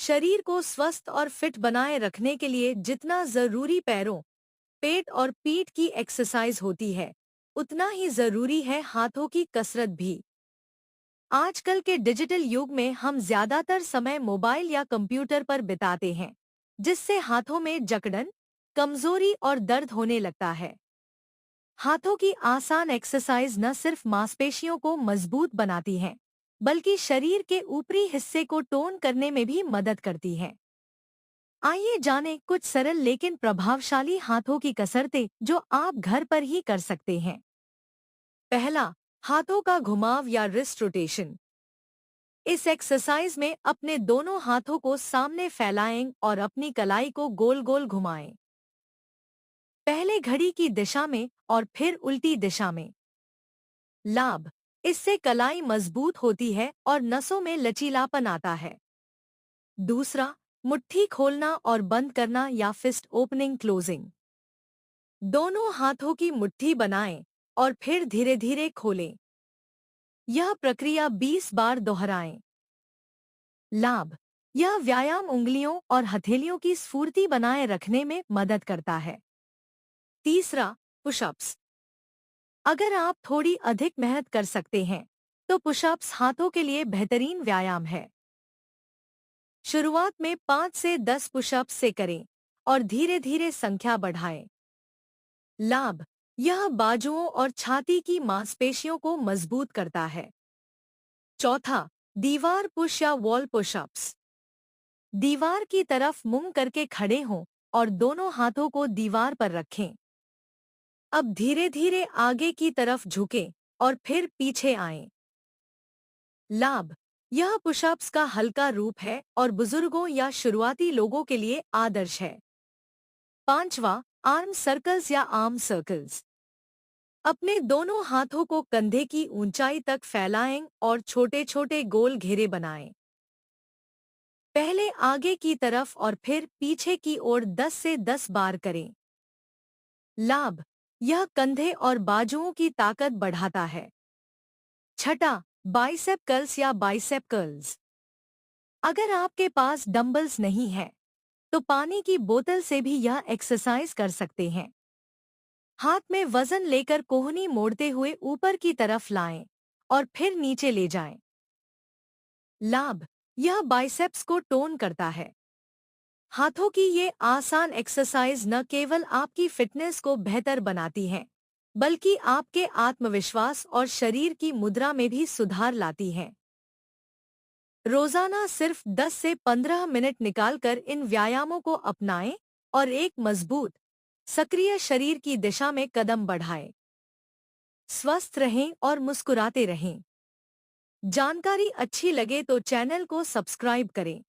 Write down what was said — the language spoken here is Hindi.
शरीर को स्वस्थ और फिट बनाए रखने के लिए जितना जरूरी पैरों, पेट और पीठ की एक्सरसाइज होती है, उतना ही जरूरी है हाथों की कसरत भी। आजकल के डिजिटल युग में हम ज्यादातर समय मोबाइल या कंप्यूटर पर बिताते हैं, जिससे हाथों में जकड़न, कमजोरी और दर्द होने लगता है। हाथों की आसान एक्सरसाइज न सिर्फ मांसपेशियों को मजबूत बनाती हैं, बल्कि शरीर के ऊपरी हिस्से को टोन करने में भी मदद करती हैं। आइए जानें कुछ सरल लेकिन प्रभावशाली हाथों की कसरतें जो आप घर पर ही कर सकते हैं। पहला, हाथों का घुमाव या रिस्ट रोटेशन। इस एक्सरसाइज में अपने दोनों हाथों को सामने फैलाएं और अपनी कलाई को गोल गोल घुमाएं। पहले घड़ी की दिशा में और फिर उल्टी दिशा में। लाभ, इससे कलाई मजबूत होती है और नसों में लचीलापन आता है। दूसरा, मुट्ठी खोलना और बंद करना या फिस्ट ओपनिंग क्लोजिंग। दोनों हाथों की मुट्ठी बनाएं और फिर धीरे धीरे खोलें। यह प्रक्रिया 20 बार दोहराएं। लाभ, यह व्यायाम उंगलियों और हथेलियों की स्फूर्ति बनाए रखने में मदद करता है। तीसरा, पुशअप्स। अगर आप थोड़ी अधिक मेहनत कर सकते हैं, तो पुशअप्स हाथों के लिए बेहतरीन व्यायाम है। शुरुआत में 5 से 10 पुशअप्स से करें और धीरे धीरे संख्या बढ़ाएं। लाभ, यह बाजुओं और छाती की मांसपेशियों को मजबूत करता है। चौथा, दीवार पुश या वॉल पुशअप्स। दीवार की तरफ मुंह करके खड़े हों और दोनों हाथों को दीवार पर रखें। अब धीरे धीरे आगे की तरफ झुकें और फिर पीछे आएं। लाभ, यह पुशअप्स का हल्का रूप है और बुजुर्गों या शुरुआती लोगों के लिए आदर्श है। पांचवा, आर्म सर्कल्स या आर्म सर्कल्स। अपने दोनों हाथों को कंधे की ऊंचाई तक फैलाएं और छोटे छोटे गोल घेरे बनाएं। पहले आगे की तरफ और फिर पीछे की ओर 10 से 10 बार करें। लाभ, यह कंधे और बाजुओं की ताकत बढ़ाता है। छठा, बाइसेप कर्ल्स या बाइसेप कर्ल्स। अगर आपके पास डंबल्स नहीं है, तो पानी की बोतल से भी यह एक्सरसाइज कर सकते हैं। हाथ में वजन लेकर कोहनी मोड़ते हुए ऊपर की तरफ लाएं और फिर नीचे ले जाएं। लाभ, यह बाइसेप्स को टोन करता है। हाथों की ये आसान एक्सरसाइज न केवल आपकी फिटनेस को बेहतर बनाती हैं, बल्कि आपके आत्मविश्वास और शरीर की मुद्रा में भी सुधार लाती हैं। रोजाना सिर्फ 10 से 15 मिनट निकालकर इन व्यायामों को अपनाएं और एक मजबूत, सक्रिय शरीर की दिशा में कदम बढ़ाएं। स्वस्थ रहें और मुस्कुराते रहें। जानकारी अच्छी लगे तो चैनल को सब्सक्राइब करें।